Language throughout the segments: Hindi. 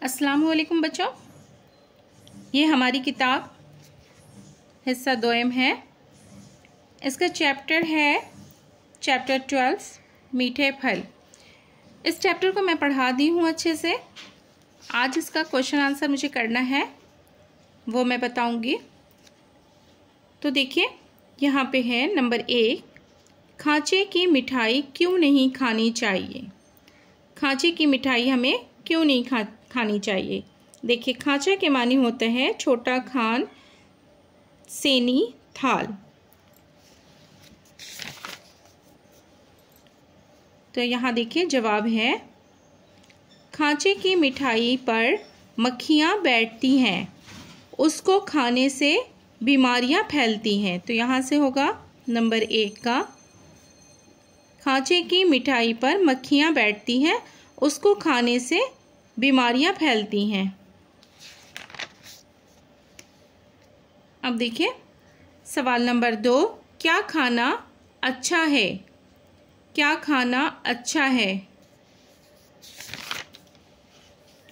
अस्सलाम वालेकुम बच्चों, ये हमारी किताब हिस्सा 2 है। इसका चैप्टर है चैप्टर 12 मीठे फल। इस चैप्टर को मैं पढ़ा दी हूँ अच्छे से। आज इसका क्वेश्चन आंसर मुझे करना है, वो मैं बताऊँगी। तो देखिए यहाँ पे है नंबर 1, खांचे की मिठाई क्यों नहीं खानी चाहिए। खांचे की मिठाई हमें क्यों नहीं खानी चाहिए। देखिए खांचा के मानी होता है छोटा खान, सेनी, थाल। तो यहाँ देखिए जवाब है, खांचे की मिठाई पर मक्खियाँ बैठती हैं, उसको खाने से बीमारियाँ फैलती हैं। तो यहाँ से होगा नंबर 1 का, खांचे की मिठाई पर मक्खियाँ बैठती हैं, उसको खाने से बीमारियाँ फैलती हैं। अब देखिए सवाल नंबर 2, क्या खाना अच्छा है। क्या खाना अच्छा है।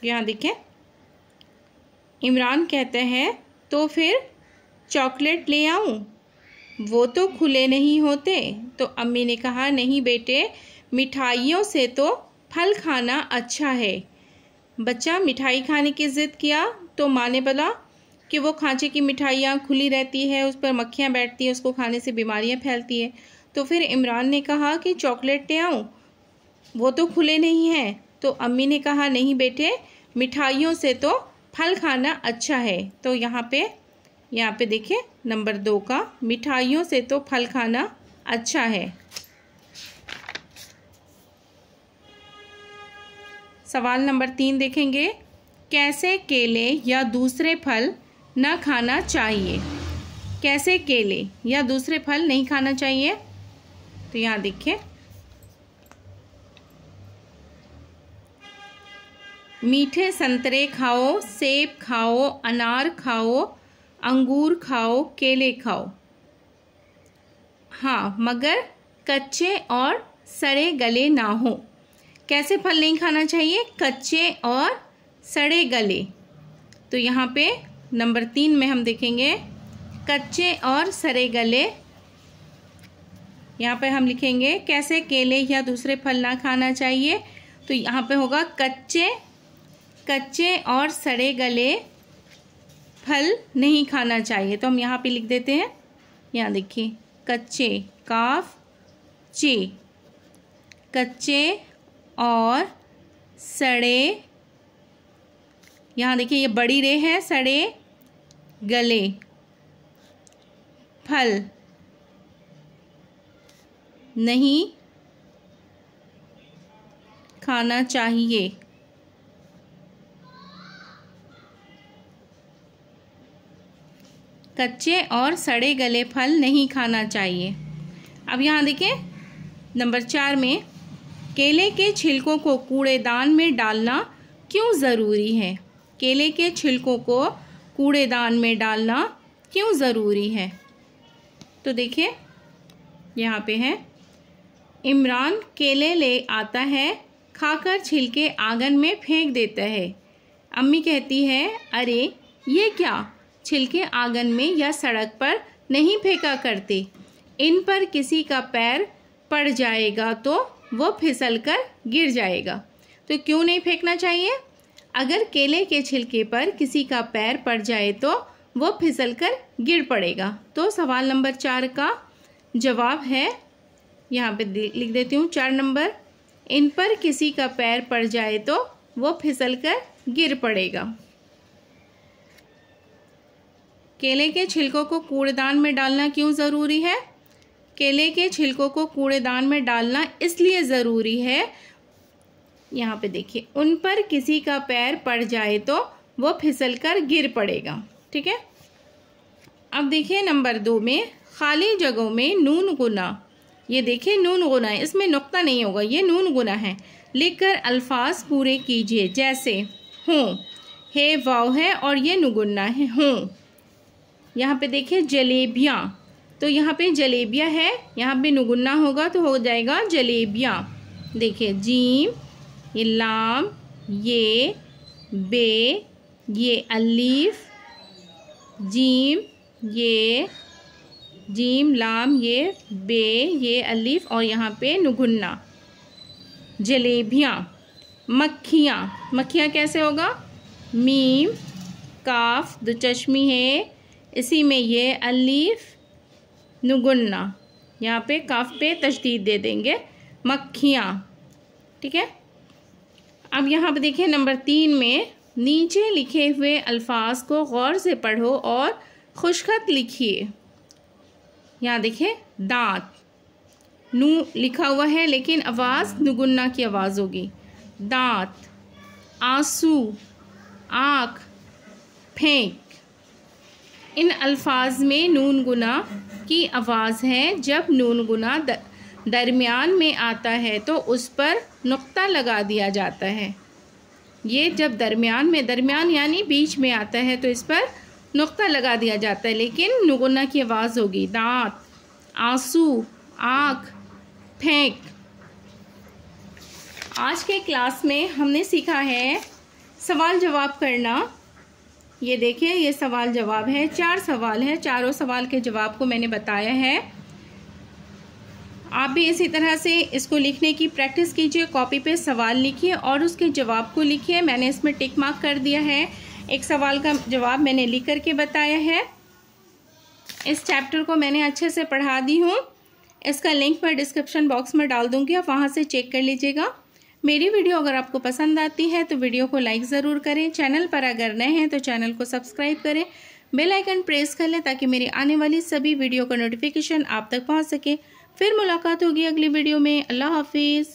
यहाँ देखिए इमरान कहते हैं तो फिर चॉकलेट ले आऊं, वो तो खुले नहीं होते। तो अम्मी ने कहा नहीं बेटे, मिठाइयों से तो फल खाना अच्छा है। बच्चा मिठाई खाने की ज़िद किया तो माँ ने बोला कि वो खांचे की मिठाइयाँ खुली रहती है, उस पर मक्खियाँ बैठती है, उसको खाने से बीमारियाँ फैलती है। तो फिर इमरान ने कहा कि चॉकलेट ले आऊँ, वो तो खुले नहीं हैं। तो अम्मी ने कहा नहीं बेटे, मिठाइयों से तो फल खाना अच्छा है। तो यहाँ पे देखिए नंबर 2 का, मिठाइयों से तो फल खाना अच्छा है। सवाल नंबर 3 देखेंगे, कैसे केले या दूसरे फल न खाना चाहिए। कैसे केले या दूसरे फल नहीं खाना चाहिए। तो यहाँ देखिए मीठे संतरे खाओ, सेब खाओ, अनार खाओ, अंगूर खाओ, केले खाओ। हाँ, मगर कच्चे और सड़े गले ना हो। कैसे फल नहीं खाना चाहिए, कच्चे और सड़े गले। तो यहाँ पे नंबर 3 में हम देखेंगे कच्चे और सड़े गले। यहाँ पे हम लिखेंगे कैसे केले या दूसरे फल ना खाना चाहिए। तो यहाँ पे होगा कच्चे और सड़े गले फल नहीं खाना चाहिए। तो हम यहाँ पे लिख देते हैं, यहाँ देखिए कच्चे, काफ चे, कच्चे और सड़े। यहाँ देखिए ये बड़ी रे है, सड़े गले फल नहीं खाना चाहिए। कच्चे और सड़े गले फल नहीं खाना चाहिए। अब यहाँ देखिए नंबर 4 में, केले के छिलकों को कूड़ेदान में डालना क्यों ज़रूरी है। केले के छिलकों को कूड़ेदान में डालना क्यों ज़रूरी है। तो देखिए यहाँ पे है, इमरान केले ले आता है, खाकर छिलके आंगन में फेंक देता है। अम्मी कहती है अरे ये क्या, छिलके आंगन में या सड़क पर नहीं फेंका करते, इन पर किसी का पैर पड़ जाएगा तो वो फिसलकर गिर जाएगा। तो क्यों नहीं फेंकना चाहिए। अगर केले के छिलके पर किसी का पैर पड़ जाए तो वो फिसलकर गिर पड़ेगा। तो सवाल नंबर 4 का जवाब है, यहाँ पे लिख देती हूँ 4 नंबर, इन पर किसी का पैर पड़ जाए तो वो फिसलकर गिर पड़ेगा। केले के छिलकों को कूड़ेदान में डालना क्यों ज़रूरी है। केले के छिलकों को कूड़ेदान में डालना इसलिए ज़रूरी है, यहाँ पे देखिए, उन पर किसी का पैर पड़ जाए तो वो फिसलकर गिर पड़ेगा। ठीक है। अब देखिए नंबर 2 में, खाली जगहों में नून गुना। ये देखिए नून गुना है, इसमें नुक्ता नहीं होगा, ये नून गुना है। लिखकर अल्फाज पूरे कीजिए, जैसे हूँ, हे वाव है और ये नुगुना है हूँ। यहाँ पे देखिए जलेबियाँ, तो यहाँ पे जलेबिया है, यहाँ पे नुगुना होगा तो हो जाएगा जलेबियाँ। देखिए जीम, ये लाम, ये बे, ये अलीफ, जीम, ये जीम लाम, ये बे, ये अलीफ और यहाँ पे नुगुन्ना। जलेबियाँ, मक्खियाँ, मक्खियाँ कैसे होगा? मीम काफ दो चश्मी है, इसी में ये अलीफ नुगुन्ना, यहाँ पे काफ पे तशदीद दे देंगे, मक्खियाँ। ठीक है। अब यहाँ पे देखिए नंबर 3 में नीचे लिखे हुए अल्फाज को गौर से पढ़ो और खुशखत लिखिए। यहाँ देखिए दांत, नू लिखा हुआ है लेकिन आवाज़ नुगुन्ना की आवाज़ होगी। दांत, आंसू, आँख, फेंक। इन अल्फाज में नून गुना की आवाज़ है। जब नून गुना दरमियान में आता है तो उस पर नुक्ता लगा दिया जाता है। ये जब दरमियान यानी बीच में आता है तो इस पर नुक्ता लगा दिया जाता है, लेकिन नुगुना की आवाज़ होगी। दांत, आंसू, आँख, फेंक। आज के क्लास में हमने सीखा है सवाल जवाब करना। ये देखिए ये सवाल जवाब है, 4 सवाल है, चारों सवाल के जवाब को मैंने बताया है। आप भी इसी तरह से इसको लिखने की प्रैक्टिस कीजिए। कॉपी पे सवाल लिखिए और उसके जवाब को लिखिए। मैंने इसमें टिक मार्क कर दिया है। एक सवाल का जवाब मैंने लिख करके बताया है। इस चैप्टर को मैंने अच्छे से पढ़ा दी हूँ। इसका लिंक मैं डिस्क्रिप्शन बॉक्स में डाल दूँगी, आप वहाँ से चेक कर लीजिएगा। मेरी वीडियो अगर आपको पसंद आती है तो वीडियो को लाइक ज़रूर करें। चैनल पर अगर नए हैं तो चैनल को सब्सक्राइब करें, बेल आइकन प्रेस कर लें ताकि मेरी आने वाली सभी वीडियो का नोटिफिकेशन आप तक पहुँच सके। फिर मुलाकात होगी अगली वीडियो में। अल्लाह हाफिज़।